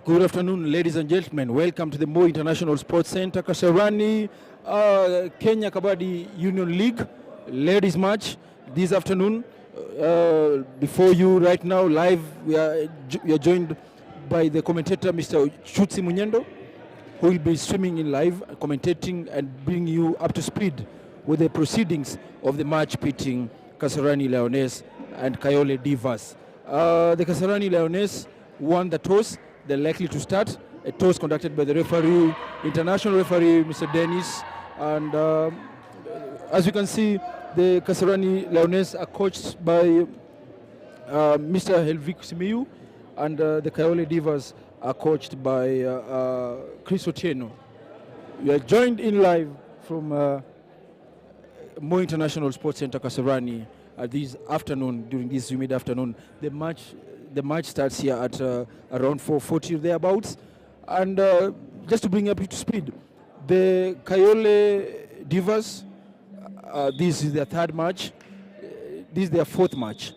Good afternoon, ladies and gentlemen. Welcome to the Mo International Sports Center, Kasarani, Kenya Kabaddi Union League ladies match this afternoon. Before you right now, live, we are joined by the commentator, Mr. Chutsi Munyendo, who will be streaming in live, commentating and bringing you up to speed with the proceedings of the match pitting Kasarani Lioness and Kayole Divas. The Kasarani Lioness won the toss. They're likely to start. A toss conducted by the referee, international referee, Mr. Dennis. And as you can see, the Kasarani Lioness are coached by Mr. Helvik Simiyu, and the Kayole Divas are coached by Chris Otieno. We are joined in live from Mo International Sports Center, Kasarani, this afternoon, during this humid afternoon. The match starts here at around 4:40 thereabouts. And just to bring up to speed, the Kayole Divas, this is their third match. This is their fourth match.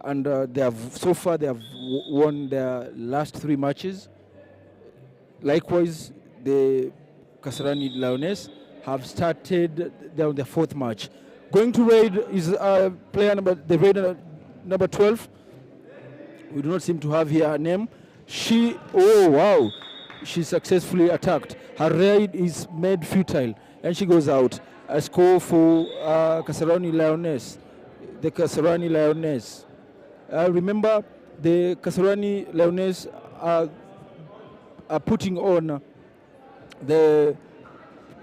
And so far they have won their last three matches. Likewise, the Kasarani Lioness have started down their fourth match. Going to raid is player number 12. We do not seem to have here her name. She successfully attacked. Her raid is made futile and she goes out. A score for Kasarani Lioness. The Kasarani Lioness. Remember, the Kasarani Lioness are putting on the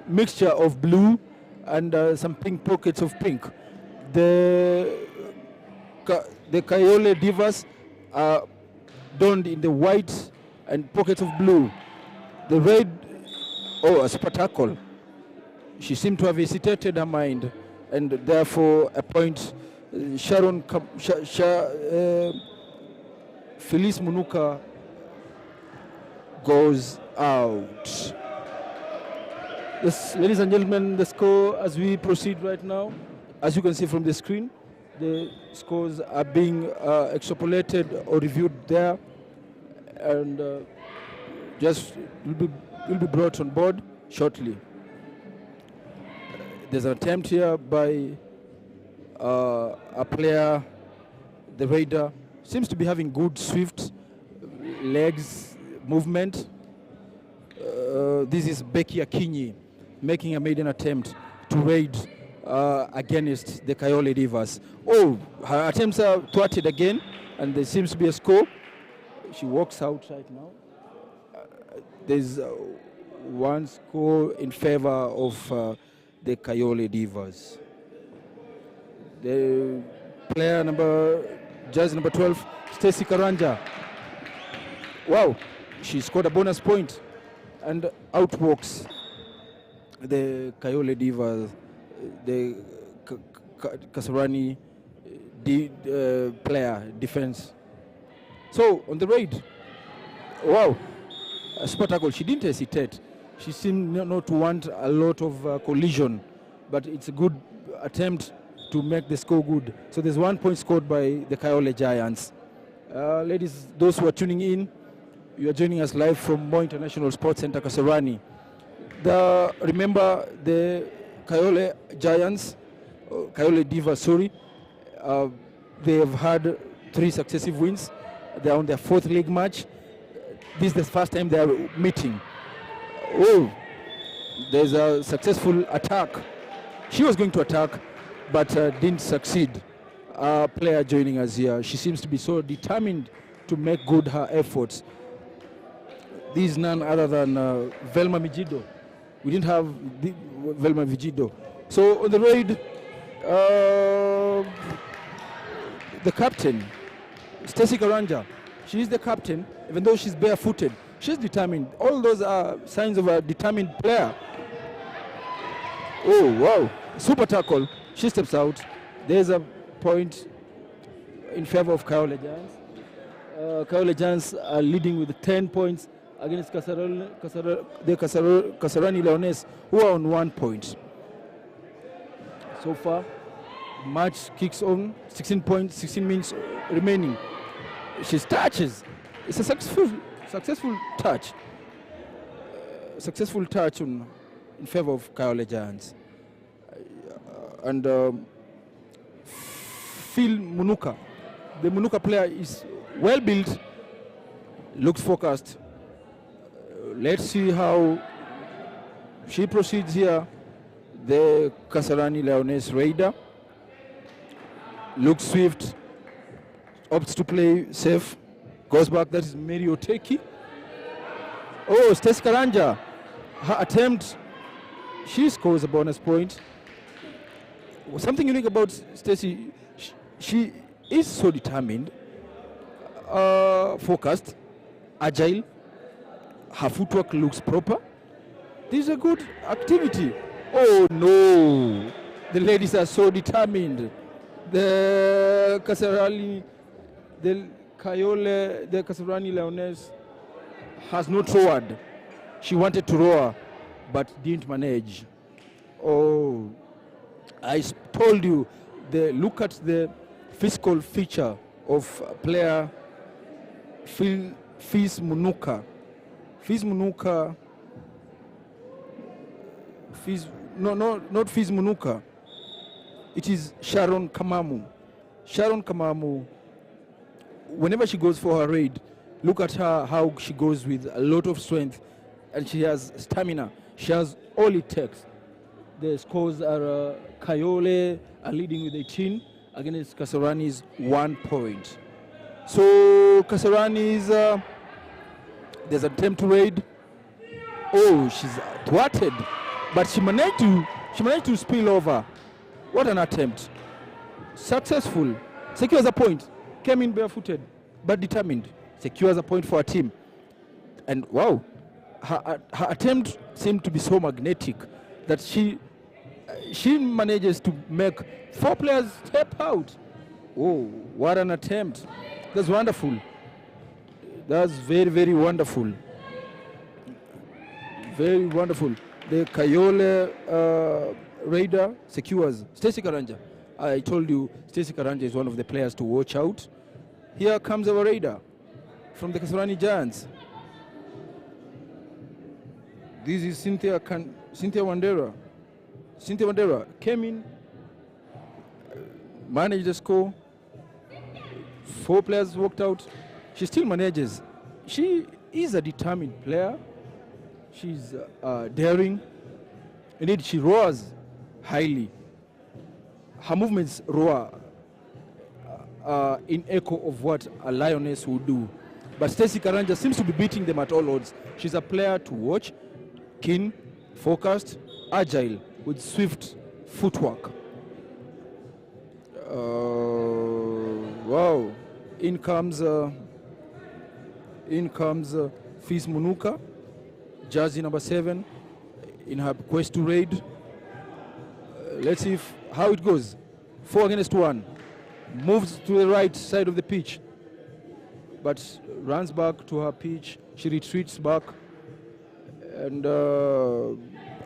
mixture of blue and some pink pockets of pink. The Kayole Divas are donned in the white and pockets of blue. The red, a spectacle. She seemed to have hesitated her mind, and therefore a point. Felice Munuka goes out. Yes, ladies and gentlemen, the score as we proceed right now, as you can see from the screen, the scores are being extrapolated or reviewed there, and just will be brought on board shortly. There's an attempt here by a player, the raider, seems to be having good swift legs movement. This is Becky Akinyi making a maiden attempt to raid against the Kayole Divas. Her attempts are thwarted again, and there seems to be a score. She walks out right now. There's one score in favor of the Kayole Divas. The player jersey number 12, Stacy Karanja. Wow, she scored a bonus point and outworks the Kayole Divas, the Kasarani player defense. So on the raid, wow, a spectacle. She didn't hesitate. She seemed not to want a lot of collision, but it's a good attempt to make the score good. So there's 1 point scored by the Kayole Giants. Ladies, those who are tuning in, you are joining us live from Mo International Sports Center, Kasarani. Remember the Kayole Giants, Kayole Divas, sorry, they have had 3 successive wins. They are on their 4th league match. This is the first time they are meeting. There's a successful attack. She was going to attack, but didn't succeed. Player joining us here. She seems to be so determined to make good her efforts. This is none other than Velma Mijido. We didn't have Velma Mijido. So on the raid, the captain, Stacy Karanja, she is the captain, even though she's barefooted. She's determined. All those are signs of a determined player. Oh, wow. Super tackle. She steps out. There's a point in favor of Kayole Giants. Kayole Giants are leading with 10 points against the Kasarani Lioness, who are on 1 point. So far, match kicks on. 16 points, 16 minutes remaining. She touches. It's a successful touch. Successful touch in favor of Kayole Giants. And Phil Munuka, the Munuka player, is well built, looks focused. Let's see how she proceeds here. The Kasarani Lioness Raider looks swift, opts to play safe, goes back. That is Mary Oteki. Oh, Stacey Karanja, her attempt, she scores a bonus point. Something unique about Stacey, she is so determined, focused, agile. Her footwork looks proper. This is a good activity. Oh no, the ladies are so determined. The Kasarani, the Kasarani Lioness has not roared. She wanted to roar, but didn't manage. Oh, I told you, look at the physical feature of player Fiz Munuka. Not Fiz Munuka. It is Sharon Kamamu. Sharon Kamamu, whenever she goes for her raid, look at her, how she goes with a lot of strength, and she has stamina. She has all it takes. The scores are Kayole are leading with 18 against Kasarani's 1 point. So Kasarani's, there's an attempt to raid. Oh, she's thwarted, but she managed to spill over. What an attempt! Successful. Secures a point. Came in barefooted, but determined. Secures a point for her team. And wow, her attempt seemed to be so magnetic that she manages to make 4 players step out. Oh, what an attempt! That's wonderful. That's very, very wonderful. Very wonderful. The Kayole Raider secures Stacey Karanja. I told you Stacey Karanja is one of the players to watch out. Here comes our Raider from the Kasarani Giants. This is Cynthia Wandera. Cynthia Wandera came in, managed the score. 4 players walked out. She still manages. She is a determined player. She's daring. Indeed, she roars highly. Her movements roar in echo of what a lioness would do. But Stacey Karanja seems to be beating them at all odds. She's a player to watch, keen, focused, agile, with swift footwork. Wow. In comes Fiz Munuka, jersey number 7, in her quest to raid. Let's see how it goes. 4 against 1. Moves to the right side of the pitch, but runs back to her pitch. She retreats back. And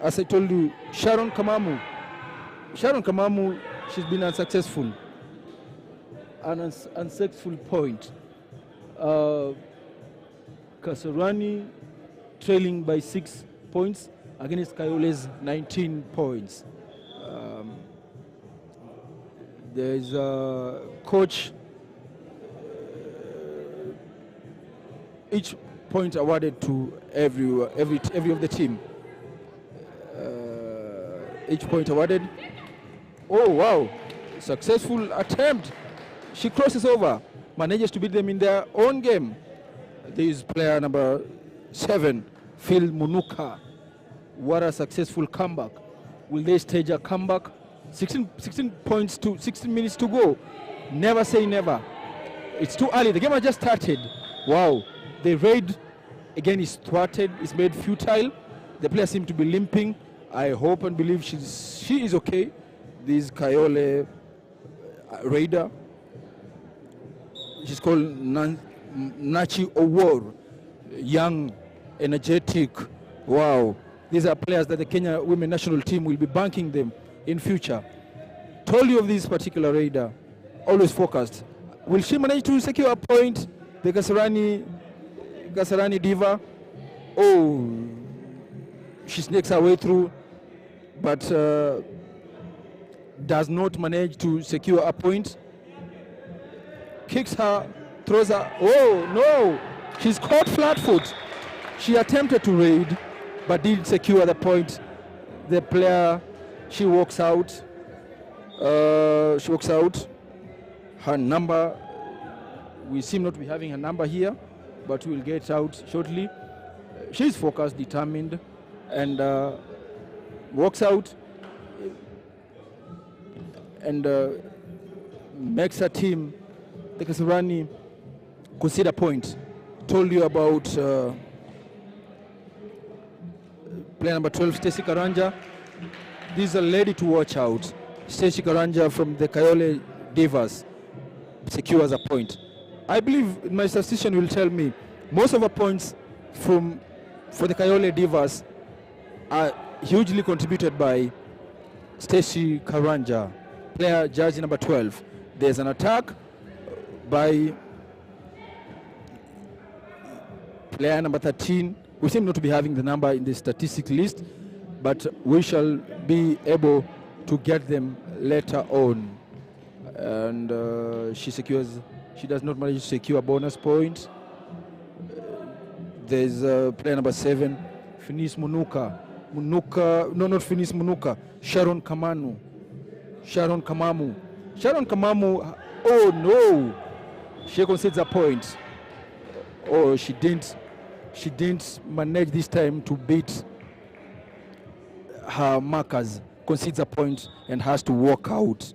as I told you, Sharon Kamamu, she's been unsuccessful. An unsuccessful point. Kasarani trailing by 6 points against Kayole's 19 points. There's a coach, each point awarded to every of the team. Each point awarded. Oh wow, successful attempt. She crosses over, manages to beat them in their own game. This is player number 7, Phil Munuka. What a successful comeback. Will they stage a comeback? 16 minutes to go. Never say never. It's too early. The game has just started. Wow. The raid again is thwarted. It's made futile. The players seem to be limping. I hope and believe she is okay. This Kayole Raider. She's called Nachi Owor. Young, energetic. Wow. These are players that the Kenya women national team will be banking them in future. Told you of this particular Raider. Always focused. Will she manage to secure a point? The Kasarani Kasarani diva. Oh, she snakes her way through, but does not manage to secure a point. Kicks her, throws her. Oh no! She's caught flat-foot. She attempted to raid, but didn't secure the point. The player, she walks out. Her number, we seem not to be having her number here, but we'll get out shortly. She's focused, determined, and walks out and makes her team, the Kasarani, concede a point. Told you about player number 12, Stacey Karanja. This is a lady to watch out. Stacey Karanja from the Kayole Divas secures a point. I believe my statistician will tell me most of the points for the Kayole Divas are hugely contributed by Stacey Karanja, player jersey number 12. There's an attack by player number 13. We seem not to be having the number in the statistic list, but we shall be able to get them later on. And she does not manage to secure a bonus point. There's player number 7, Finis Munuka. No, not Finis Munuka. Sharon Kamamu. Sharon Kamamu, oh no! She concedes a point. Oh, she didn't manage this time to beat her markers. Concedes a point and has to walk out.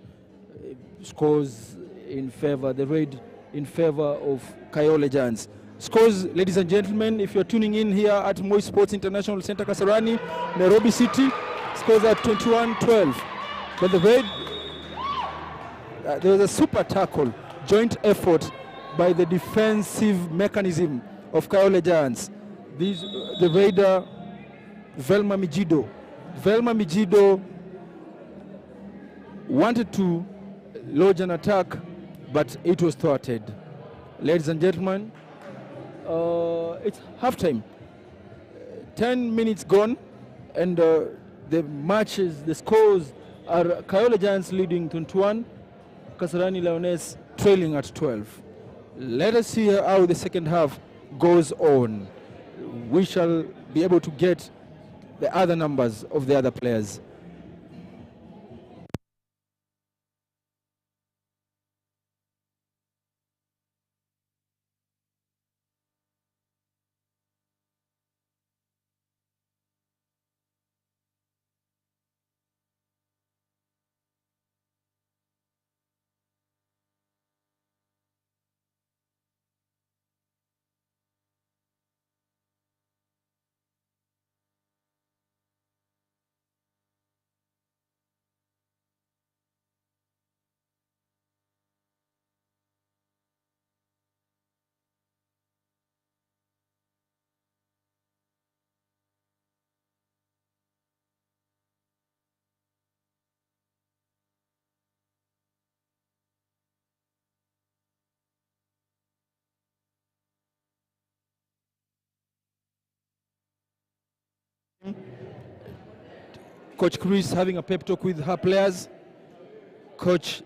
Scores in favor, the raid in favor of Kayole Giants. Scores, ladies and gentlemen, if you're tuning in here at Moi Sports International Center, Kasarani, Nairobi City, scores at 21-12. But the raid, there was a super tackle, joint effort by the defensive mechanism of Kayole Giants. The raider, Velma Mijido. Velma Mijido wanted to lodge an attack, but it was thwarted. Ladies and gentlemen, it's halftime. 10 minutes gone, and the scores are Kayole Giants leading 21, Kasarani Lioness trailing at 12. Let us see how the second half goes on. We shall be able to get the other numbers of the other players. Coach Chris having a pep talk with her players. Coach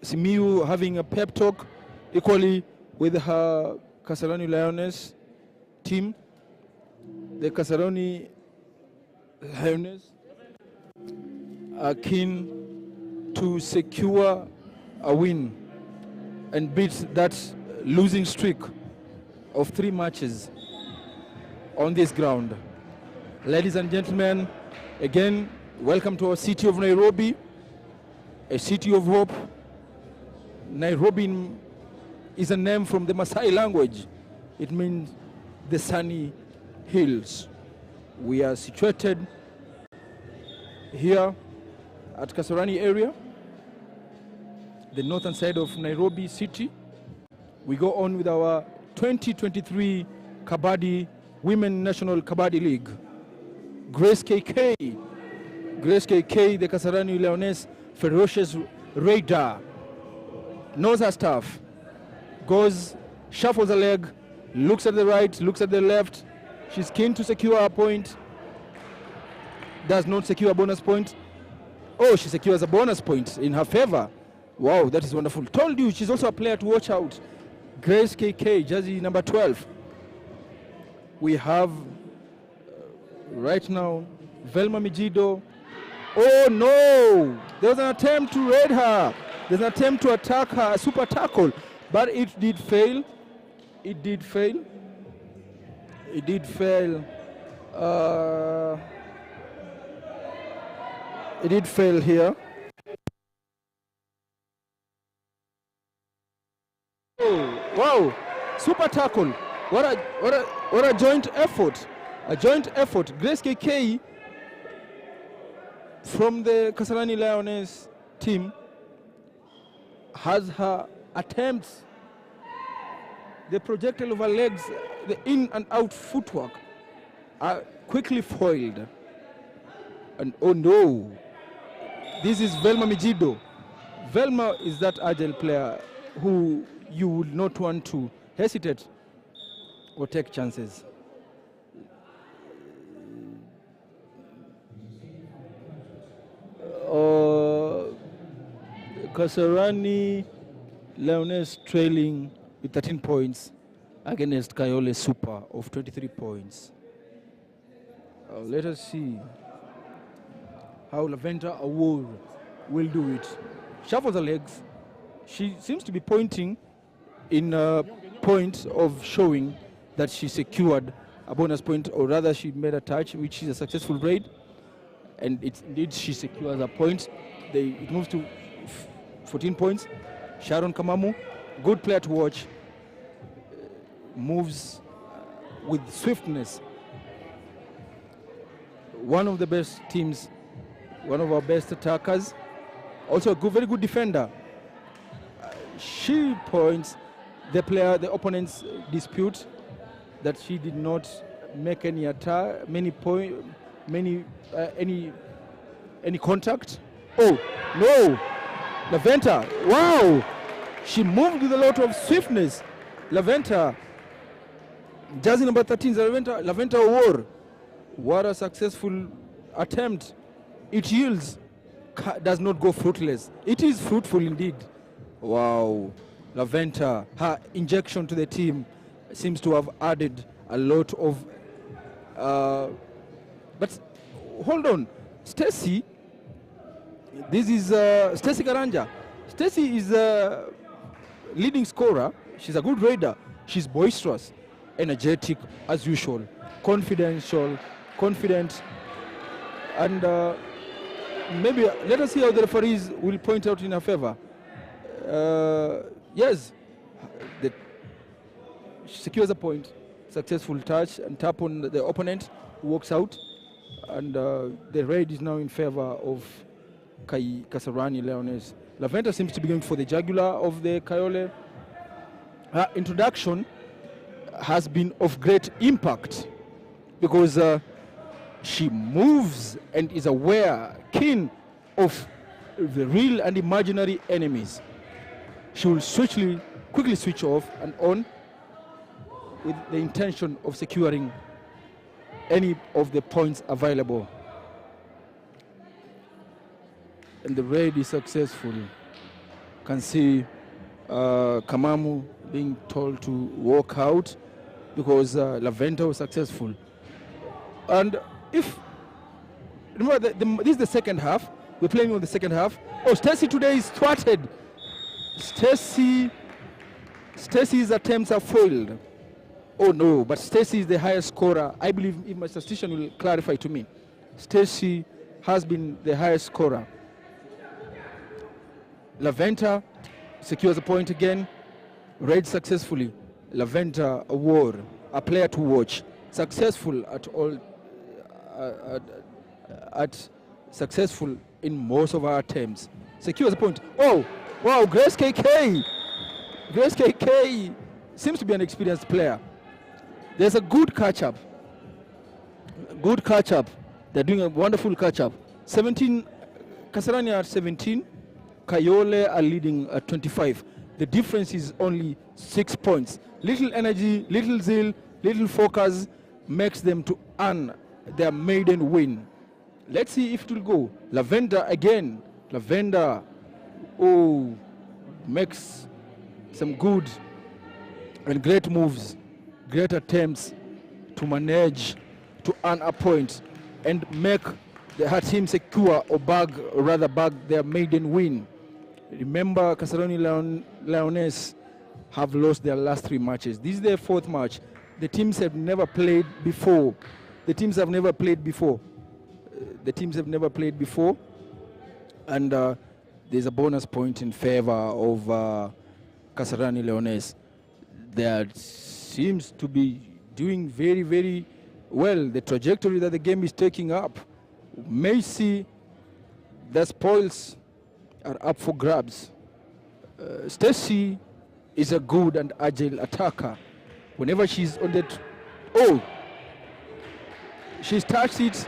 Simiu having a pep talk equally with her Kasarani Lioness team. The Kasarani Lioness are keen to secure a win and beat that losing streak of 3 matches on this ground. Ladies and gentlemen, again, welcome to our city of Nairobi, a city of hope. Nairobi is a name from the Maasai language. It means the sunny hills. We are situated here at Kasarani area, the northern side of Nairobi city. We go on with our 2023 Kabaddi Women National Kabaddi League. Grace KK, the Kasarani Lioness, ferocious raider, knows her stuff, goes, shuffles a leg, Looks at the right, looks at the left. She's keen to secure a point. Does not secure a bonus point. Oh, she secures a bonus point in her favor. Wow, that is wonderful. Told you, she's also a player to watch out. Grace KK, jersey number 12. We have right now Velma Mijido. Oh no! There was an attempt to raid her. There's an attempt to attack her, a super tackle, but it did fail. It did fail. It did fail. It did fail here. Oh, wow! Super tackle. What a joint effort. A joint effort. Grace KK from the Kasarani Lioness team has her attempts. The projectile of her legs, the in and out footwork are quickly foiled. And oh no, this is Velma Mijido. Velma is that agile player who you would not want to hesitate or take chances. Kasarani Lioness trailing with 13 points against Kayole Super of 23 points. Let us see how Lavender Award will do it. Shuffles her legs. She seems to be pointing in a point of showing that she secured a bonus point, or rather she made a touch, which is a successful raid. And it's indeed she secures a point. It moves to 14 points. Sharon Kamamu, good player to watch, moves with swiftness. One of the best teams, one of our best attackers, also a very good defender. She points the opponent's dispute that she did not make any attack, any contact. Oh no, Laventa! Wow, she moved with a lot of swiftness. Laventa, jersey number 13, Laventa War. What a successful attempt! It yields, does not go fruitless. It is fruitful indeed. Wow, Laventa, her injection to the team seems to have added a lot of. But hold on, Stacy. This is Stacy Garanja. Stacy is a leading scorer. She's a good raider. She's boisterous, energetic as usual, confident, and maybe let us see how the referees will point out in her favor. Yes, she secures a point, successful touch and tap on the opponent who walks out, and the raid is now in favor of Kasarani Lioness. Laventa seems to be going for the jugular of the Kayole. Her introduction has been of great impact because she moves and is aware, keen of the real and imaginary enemies. She will quickly switch off and on with the intention of securing any of the points available. And the raid is successful. Can see Kamamu being told to walk out because Laventa was successful. And remember, this is the second half. We're playing on the second half. Oh, Stacy today is thwarted. Stacy's attempts are foiled. Oh no, but Stacy is the highest scorer. I believe, if my statistician will clarify to me, Stacy has been the highest scorer. Laventa secures a point again. Raid successfully. Laventa Award, a player to watch. Successful at all, successful in most of our attempts. Secures a point. Oh, wow, Grace KK. Grace KK seems to be an experienced player. There's a good catch-up. Good catch-up. They're doing a wonderful catch-up. 17, Kasarani at 17. Kayole are leading at 25. The difference is only 6 points. Little energy, little zeal, little focus makes them to earn their maiden win. Let's see if it will go. Lavender again. Lavender, oh, makes some good and great moves, great attempts to manage to earn a point and make her team secure or bag their maiden win. Remember, Kasarani Lioness have lost their last 3 matches. This is their 4th match. The teams have never played before. The teams have never played before. And there's a bonus point in favor of Kasarani Lioness. That seems to be doing very, very well. The trajectory that the game is taking up may see the spoils are up for grabs. Stacy is a good and agile attacker. Whenever she's on the... she's touched it.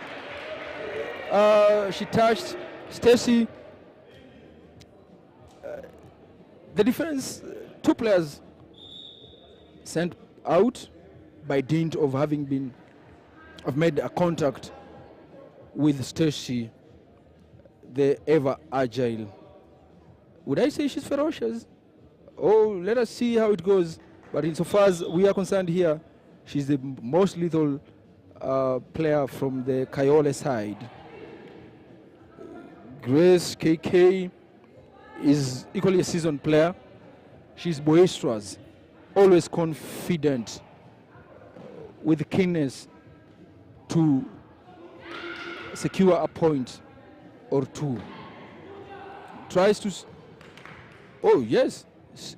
She touched Stacy. The defense, 2 players sent out by dint of having made a contact with Stacy, the ever agile. Would I say she's ferocious? Oh, let us see how it goes. But insofar as we are concerned here, she's the most lethal player from the Kayole side. Grace KK is equally a seasoned player. She's boisterous, always confident, with keenness to secure a point or 2. Tries to... Oh, yes,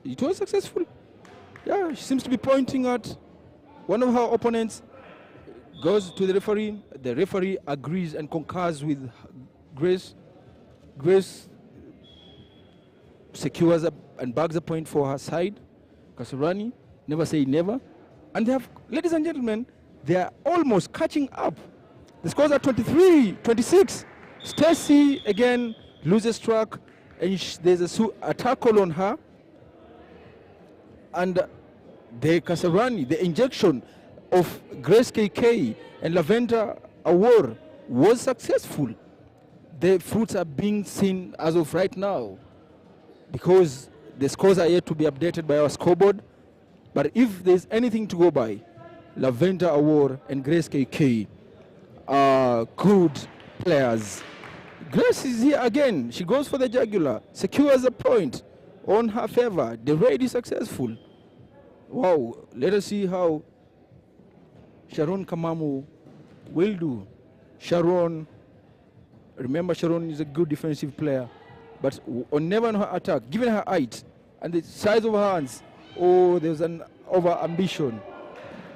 it was successful. Yeah, she seems to be pointing at one of her opponents, goes to the referee. The referee agrees and concurs with Grace. Grace secures and bags a point for her side. Kasarani, never say never. And they have, ladies and gentlemen, they are almost catching up. The scores are 23-26. Stacy again loses track, and there's a tackle on her. And the Kasarani, the injection of Grace KK and Lavender Awar was successful. The fruits are being seen as of right now, because the scores are yet to be updated by our scoreboard. But if there's anything to go by, Lavender Awar and Grace KK are good players. Grace is here again. She goes for the jugular, secures a point on her favor. The raid is successful. Wow, let us see how Sharon Kamamu will do. Sharon, remember, Sharon is a good defensive player, but never on her attack, given her height and the size of her hands, there's an over-ambition.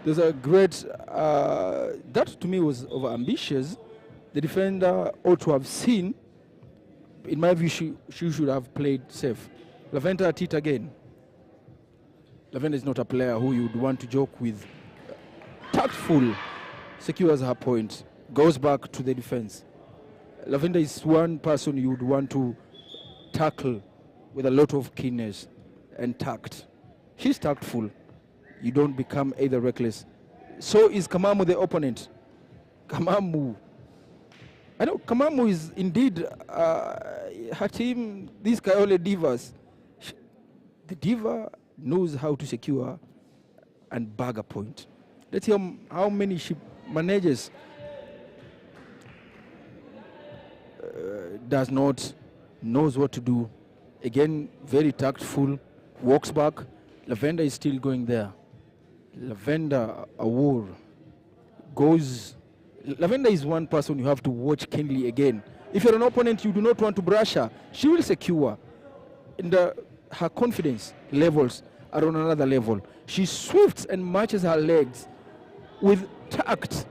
There's a great, that to me was over-ambitious. The defender ought to have seen. In my view, she should have played safe. Lavender at it again. Lavender is not a player who you would want to joke with. Tactful, secures her point, goes back to the defense. Lavender is one person you would want to tackle with a lot of keenness and tact. She's tactful. You don't become either reckless. So is Kamamu, the opponent. Kamamu. I know Kamamu is indeed her team, these Kayole divas. The diva knows how to secure and bag a point. Let's see how many she manages. Does not, knows what to do. Again, very tactful, walks back. Lavender is still going there. Lavender Awar goes. Lavender is one person you have to watch keenly again. If you're an opponent, you do not want to brush her. She will secure. And her confidence levels are on another level. She swifts and matches her legs with tact.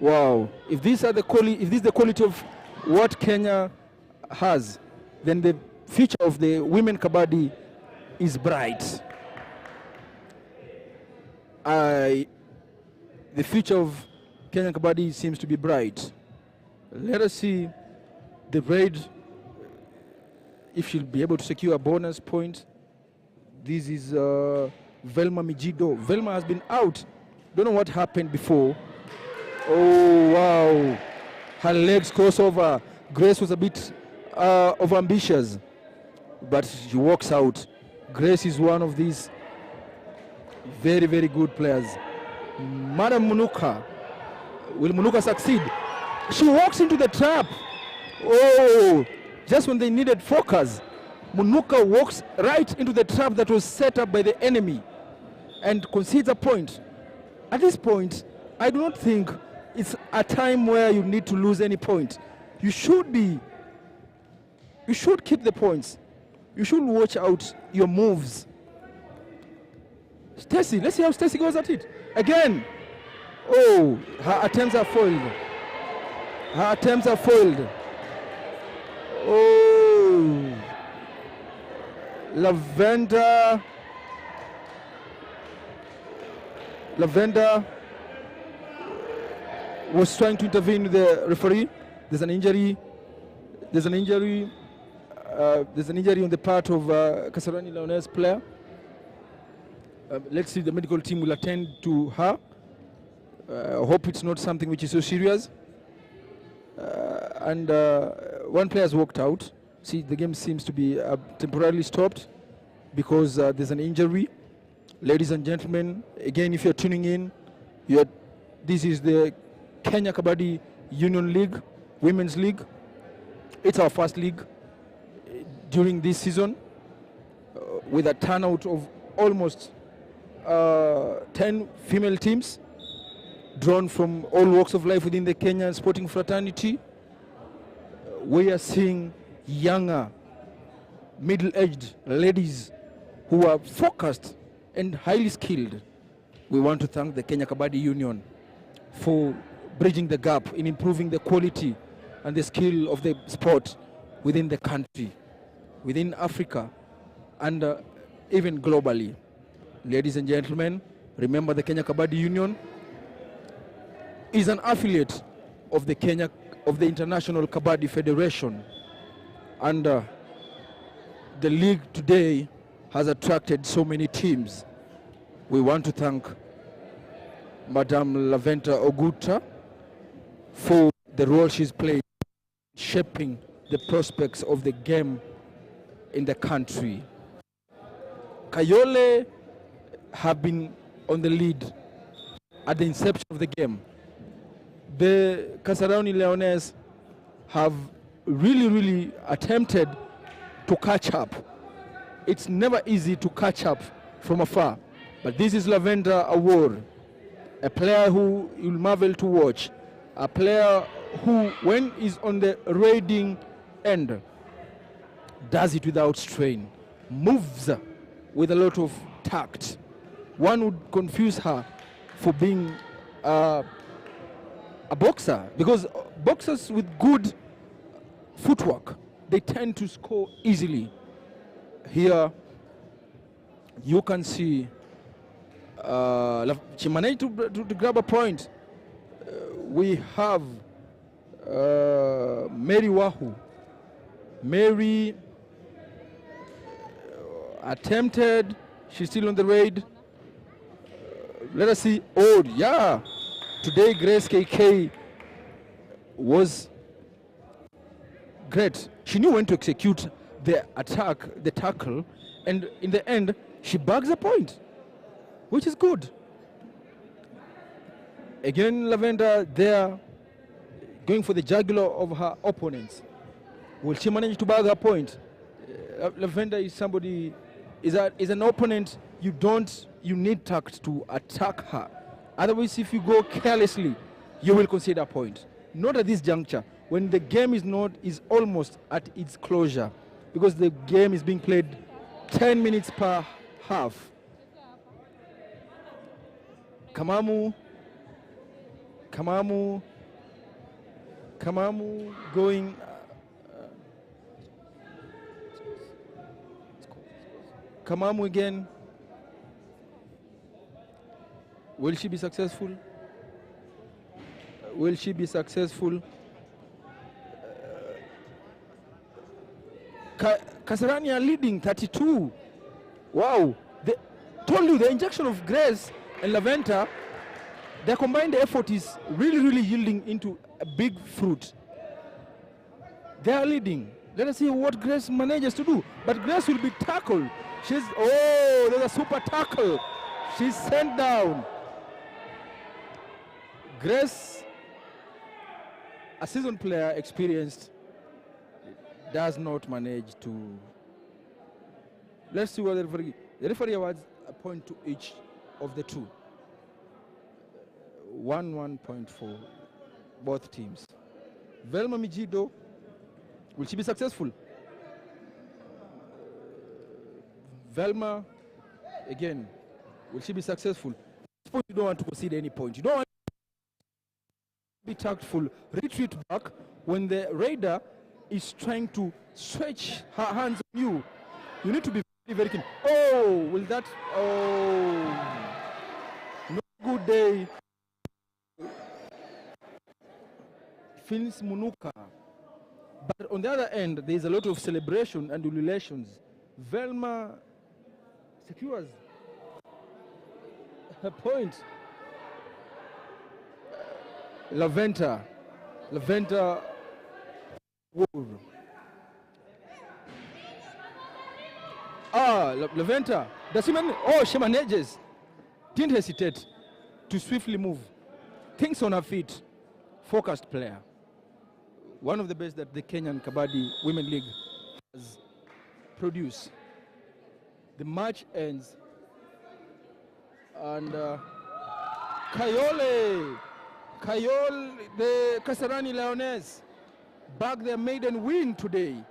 Wow! If this is the quality of what Kenya has, then the future of the women Kabaddi is bright. The future of Kenyan Kabaddi seems to be bright. Let us see the raid, if she'll be able to secure a bonus point. This is Velma Mijido. Velma has been out. Don't know what happened before. Oh, wow. Her legs cross over. Grace was a bit overambitious, but she walks out. Grace is one of these very, very good players. Madam Munuka. Will Munuka succeed? She walks into the trap. Oh, just when they needed focus, Munuka walks right into the trap that was set up by the enemy and concedes a point. At this point, I do not think it's a time where you need to lose any point. You should keep the points. You should watch out your moves. Stacy, let's see how Stacy goes at it. Again. Oh, her attempts are foiled. Her attempts are foiled. Oh. Lavender was trying to intervene with the referee. There's an injury. There's an injury on the part of Kasarani Leones player. Let's see, the medical team will attend to her. Hope it's not something which is so serious. And one player has walked out. See, the game seems to be temporarily stopped because there's an injury. Ladies and gentlemen, again, if you're tuning in, this is the Kenya Kabaddi Union League, Women's League. It's our first league during this season with a turnout of almost 10 female teams drawn from all walks of life within the Kenyan sporting fraternity. We are seeing younger, middle-aged ladies who are focused and highly skilled. We want to thank the Kenya Kabaddi Union for bridging the gap in improving the quality and the skill of the sport within the country, within Africa, and even globally. Ladies and gentlemen, remember the Kenya Kabaddi Union is an affiliate of the International Kabaddi Federation, and the league today has attracted so many teams. We want to thank Madame Laventa Oguta for the role she's played shaping the prospects of the game in the country. Kayole have been on the lead at the inception of the game. The Kasarani Leones have really attempted to catch up. It's never easy to catch up from afar, but this is Lavender Award, a player who you'll marvel to watch, a player who, when is on the raiding end, does it without strain, moves with a lot of tact. One would confuse her for being a boxer, because boxers with good footwork, they tend to score easily. Here you can see she managed to grab a point. We have Mary Wahu. Mary attempted, she's still on the raid. Let us see. Oh, yeah. Today, Grace KK was great. She knew when to execute the attack, the tackle, and in the end, she bags a point, which is good. Again, Lavender there, going for the jugular of her opponents. Will she manage to bag her point? Lavender is somebody, is an opponent you need tact to attack her. Otherwise, if you go carelessly, you will concede a point. Not at this juncture, when the game is almost at its closure, because the game is being played 10 minutes per half. Kamamu going. Kamamu again. Will she be successful? Will she be successful? Kasarani are leading 32 Wow. Told you the injection of Grace and Laventa, their combined effort is really yielding into a big fruit. They are leading. Let us see what Grace manages to do. But Grace will be tackled. There's a super tackle. She's sent down. Grace, a seasoned player, experienced, does not manage to. Let's see what the referee awards a point to each of the two. 1 point for both teams. Velma Mijido, will she be successful? Velma, again, will she be successful? You don't want to concede any point. You don't want to be tactful. Retreat back when the raider is trying to stretch her hands on you. You need to be very keen. Oh, will that? Oh, no good day. Fins Munuka. But on the other end, there is a lot of celebration and ululations. Velma secures her point. Laventa. Laventa. Does she manage? Oh, she manages. Didn't hesitate to swiftly move. Thinks on her feet. Focused player. One of the best that the Kenyan Kabaddi Women League has produced. The match ends. And Kayole, the Kasarani Lioness, back their maiden win today.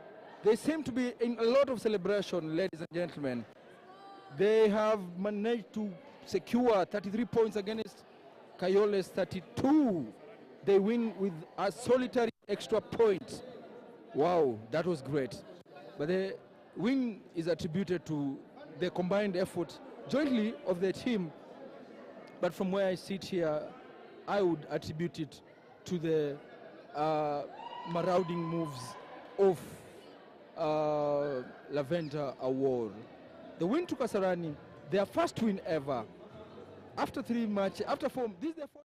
They seem to be in a lot of celebration, ladies and gentlemen. They have managed to secure 33 points against Kayole's 32. They win with a solitary extra point. Wow, that was great. But the win is attributed to the combined effort jointly of the team. But from where I sit here, I would attribute it to the marauding moves of Laventa Award. The win to Kasarani, their first win ever. After 3 matches, after 4, this is their fourth.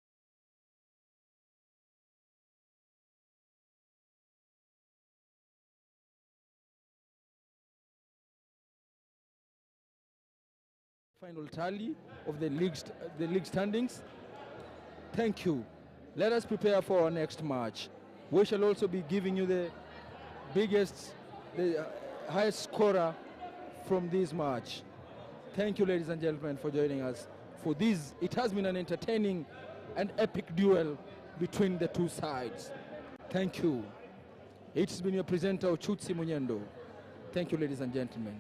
Final tally of the league standings. Thank you. Let us prepare for our next match. We shall also be giving you the highest scorer from this match. Thank you, ladies and gentlemen, for joining us for this. It has been an entertaining and epic duel between the two sides. Thank you. It's been your presenter, Chutsi Munyendo. Thank you, ladies and gentlemen.